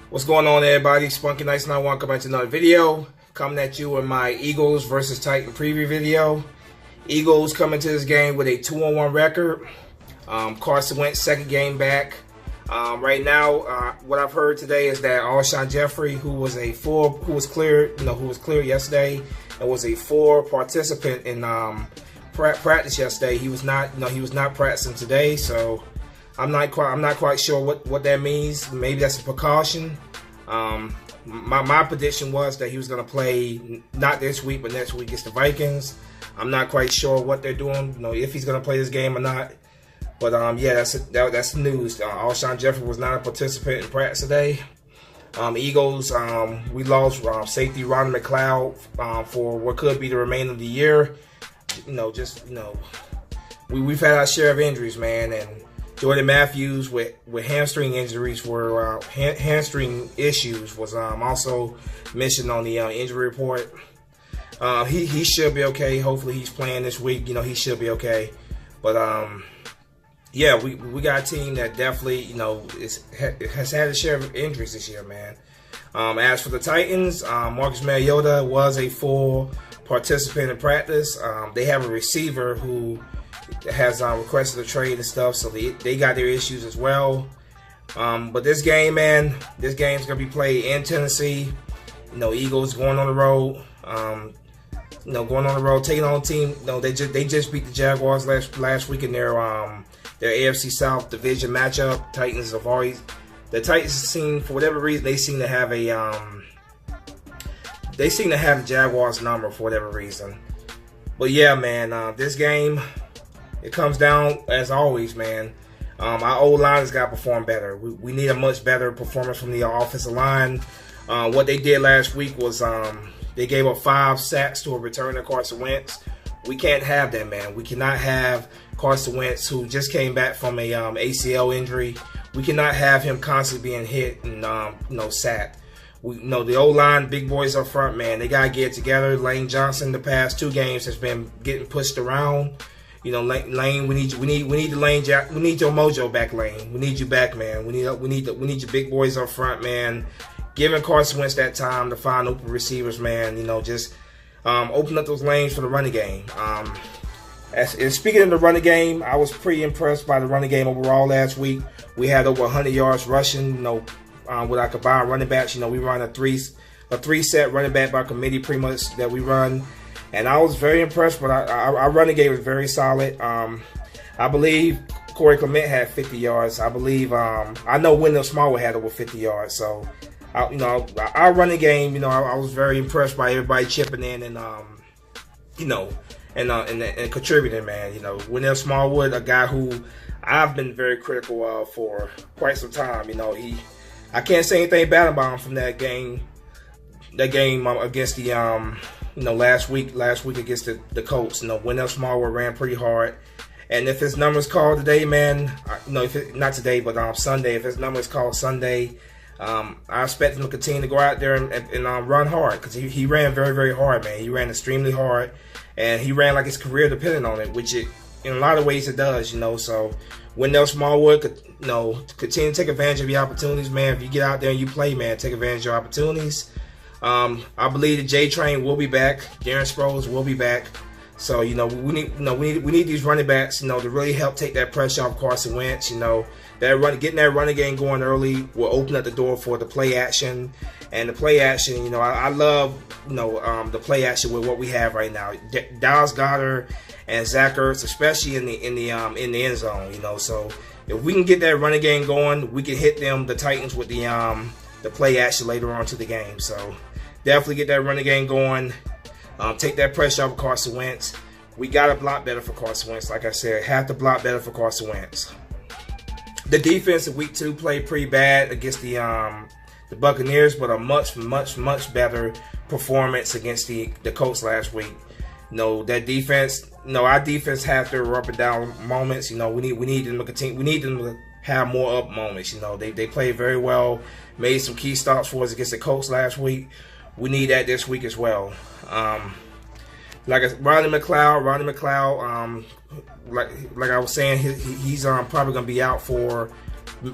What's going on, everybody? Spunky Nights 91 coming back to another video. Coming at you with my Eagles versus Titan preview video. Eagles coming to this game with a 2-1 record. Carson Wentz second game back. Right now, what I've heard today is that Alshon Jeffrey, who was cleared yesterday and was a full participant in practice yesterday, he was not practicing today. So I'm not quite sure what that means. Maybe that's a precaution. My prediction was that he was going to play not this week, but next week against the Vikings. I'm not quite sure what they're doing, if he's going to play this game or not. But yeah, that's news. Alshon Jeffrey was not a participant in practice today. Eagles, we lost safety Ronnie McLeod for what could be the remainder of the year. We've had our share of injuries, man, and Jordan Matthews with hamstring injuries hamstring issues was also mentioned on the injury report. He should be okay. Hopefully he's playing this week. He should be okay. But yeah, we got a team that definitely has had a share of injuries this year, man. As for the Titans, Marcus Mariota was a full participant in practice. They have a receiver who has requested a trade and stuff, so they got their issues as well. But this game, man, this game's gonna be played in Tennessee. Eagles going on the road. Taking on a team. They just beat the Jaguars last week in their AFC South division matchup. The Titans seem, for whatever reason, they seem to have the Jaguars number for whatever reason. But yeah, man, this game, it comes down, as always, man. Our O-line has got to perform better. We need a much better performance from the offensive line. What they did last week was they gave up 5 sacks to a returner, Carson Wentz. We can't have that, man. We cannot have Carson Wentz, who just came back from a ACL injury. We cannot have him constantly being hit and sacked. The O-line, big boys up front, man, they gotta get it together. Lane Johnson, the past 2 games, has been getting pushed around. Lane, we need your mojo back, Lane. We need you back, man. We need your big boys up front, man. Giving Carson Wentz that time to find open receivers, man. Just open up those lanes for the running game. And speaking of the running game, I was pretty impressed by the running game overall last week. We had over 100 yards rushing. With our combined running backs, we run a three set running back by committee, pretty much, that we run. And I was very impressed, but our running game was very solid. I believe Corey Clement had 50 yards. I believe I know Wendell Smallwood had over 50 yards. So, our running game, I was very impressed by everybody chipping in and and contributing, man. Wendell Smallwood, a guy who I've been very critical of for quite some time. I can't say anything bad about him from that game. That game against the last week against the Colts. Wendell Smallwood ran pretty hard, and if his number's called today, man, not today, but Sunday, if his number is called Sunday, I expect him to continue to go out there and run hard, because he ran very, very hard, man. He ran extremely hard, and he ran like his career depended on it, which in a lot of ways it does, So Wendell Smallwood could, continue to take advantage of your opportunities, man. If you get out there and you play, man, take advantage of your opportunities. I believe the J Train will be back. Darren Sproles will be back. So we need these running backs, to really help take that pressure off Carson Wentz. Getting that running game going early will open up the door for the play action. And the play action, I love the play action with what we have right now. Dallas Goedert and Zach Ertz, especially in the end zone. So if we can get that running game going, we can hit the Titans with the play action later on to the game. So definitely get that running game going. Take that pressure off of Carson Wentz. We got to block better for Carson Wentz. Like I said, have to block better for Carson Wentz. The defense in week 2 played pretty bad against the Buccaneers, but a much, much, much better performance against the Colts last week. That defense, our defense has their up and down moments. We need them to continue. We need them to have more up moments. They played very well, made some key stops for us against the Colts last week. We need that this week as well. Ronnie McLeod, like I was saying, he's probably going to be out for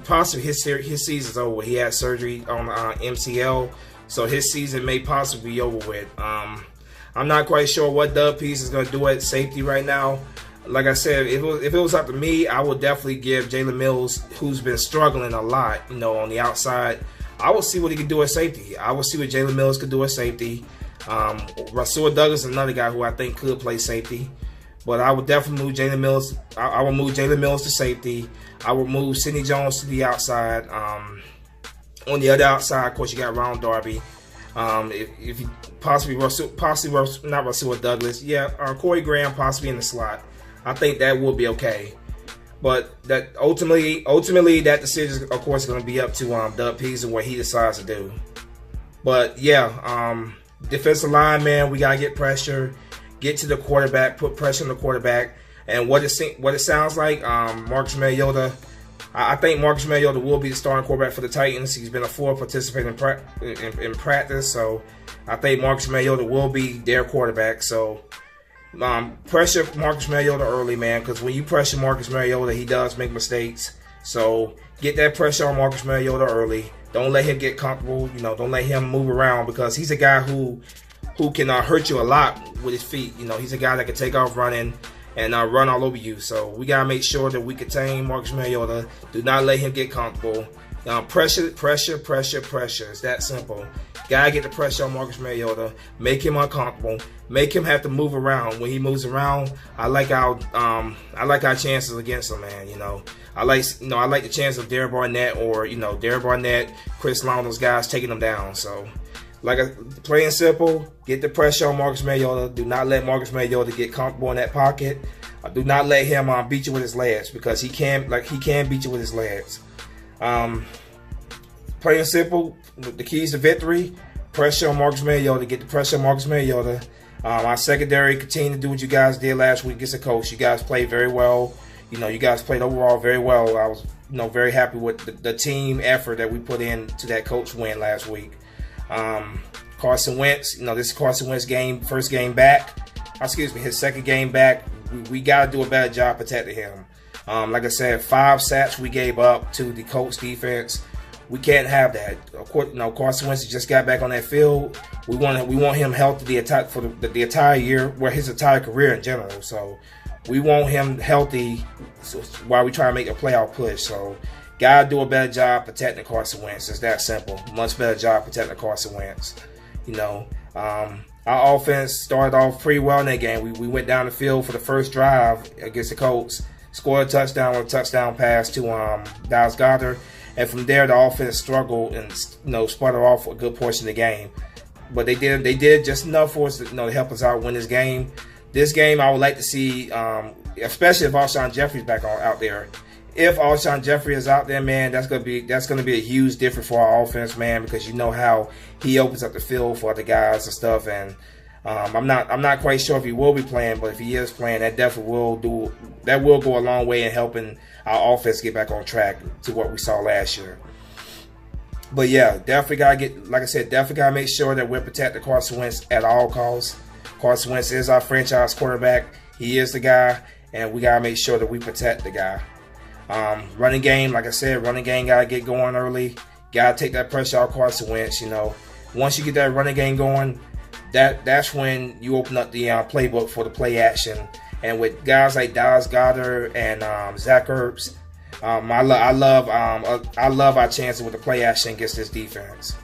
possibly his season's over. He had surgery on MCL, so his season may possibly be over with. I'm not quite sure what Doug Peterson is going to do at safety right now. Like I said, if it was up to me, I would definitely give Jalen Mills, who's been struggling a lot, on the outside. I will see what he can do at safety. I will see what Jalen Mills could do at safety. Rasul Douglas is another guy who I think could play safety. But I would definitely move Jalen Mills. I will move Jalen Mills to safety. I will move Sidney Jones to the outside. On the other outside, of course, you got Ron Darby. If you possibly not Rasul Douglas. Yeah, Corey Graham possibly in the slot. I think that would be okay. But that ultimately that decision, of course, is going to be up to Doug Peterson what he decides to do. But yeah, defensive line, man, we gotta get pressure, get to the quarterback, put pressure on the quarterback. And what it sounds like, Marcus Mariota, I think Marcus Mariota will be the starting quarterback for the Titans. He's been a full participant in practice, so I think Marcus Mariota will be their quarterback. So pressure Marcus Mariota early, man, because when you pressure Marcus Mariota, he does make mistakes. So get that pressure on Marcus Mariota early. Don't let him get comfortable. Don't let him move around, because he's a guy who can hurt you a lot with his feet. He's a guy that can take off running and run all over you. So we gotta make sure that we contain Marcus Mariota. Do not let him get comfortable. Pressure. It's that simple. Gotta get the pressure on Marcus Mariota. Make him uncomfortable. Make him have to move around. When he moves around, I like our chances against him, man. I like the chance of Derek Barnett or Derek Barnett, Chris Long, those guys taking them down. So, plain and simple, get the pressure on Marcus Mariota. Do not let Marcus Mariota get comfortable in that pocket. Do not let him beat you with his legs, because he can beat you with his legs. Plain and simple, the keys to victory: pressure on Marcus Mariota. Get the pressure on Marcus Mariota. Our secondary, continue to do what you guys did last week against the coach. You guys played very well. You guys played overall very well. I was, very happy with the team effort that we put into that coach win last week. Carson Wentz, this is Carson Wentz's first game back. His second game back. We got to do a better job protecting him. Like I said, 5 sacks we gave up to the Colts defense. We can't have that. Of course, Carson Wentz just got back on that field. We want him healthy for the entire year, his entire career in general. So we want him healthy while we try to make a playoff push. So gotta do a better job protecting Carson Wentz. It's that simple. Much better job protecting Carson Wentz. Our offense started off pretty well in that game. We went down the field for the first drive against the Colts, scored a touchdown with a touchdown pass to Dallas Goedert. And from there, the offense struggled and sputtered off a good portion of the game. But they did just enough for us to help us out win this game. This game, I would like to see, especially if Alshon Jeffrey's back out there. If Alshon Jeffrey is out there, man, that's gonna be a huge difference for our offense, man, because you know how he opens up the field for other guys and stuff. And I'm not quite sure if he will be playing, but if he is playing, that definitely will go a long way in helping our offense get back on track to what we saw last year. But yeah, definitely gotta make sure that we're protecting Carson Wentz at all costs. Carson Wentz is our franchise quarterback. He is the guy, and we gotta make sure that we protect the guy. Running game, like I said, gotta get going early. Gotta take that pressure off Carson Wentz. Once you get that running game going, that's when you open up the playbook for the play action. And with guys like Dallas Goedert and Zach Ertz, I love our chances with the play action against this defense.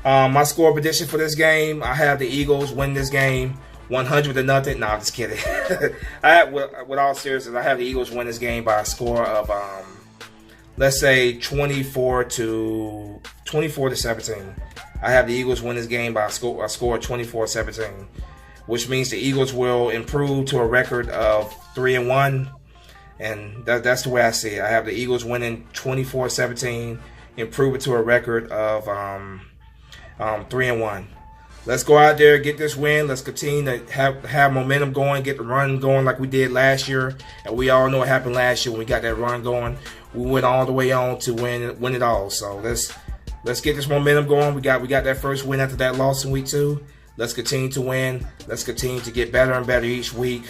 My score prediction for this game: I have the Eagles win this game 100-0. No, I'm just kidding. With all seriousness, I have the Eagles win this game by a score of let's say 24-17. I have the Eagles win this game by a score of 24-17, which means the Eagles will improve to a record of 3-1, and that's the way I see it. I have the Eagles winning 24-17, improve it to a record of 3-1. Let's go out there, get this win. Let's continue to have momentum going, get the run going like we did last year. And we all know what happened last year when we got that run going. We went all the way on to win it all. So let's get this momentum going. We got that first win after that loss in week 2. Let's continue to win. Let's continue to get better and better each week.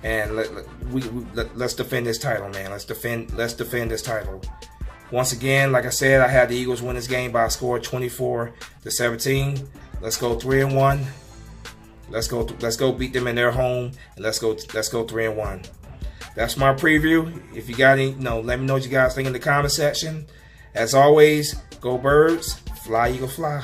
And let's defend this title, man. Let's defend this title. Once again, like I said, I had the Eagles win this game by a score of 24-17. Let's go 3-1. Let's go beat them in their home, and let's go 3-1. That's my preview. If you got any, let me know what you guys think in the comment section. As always, go Birds, fly Eagle fly.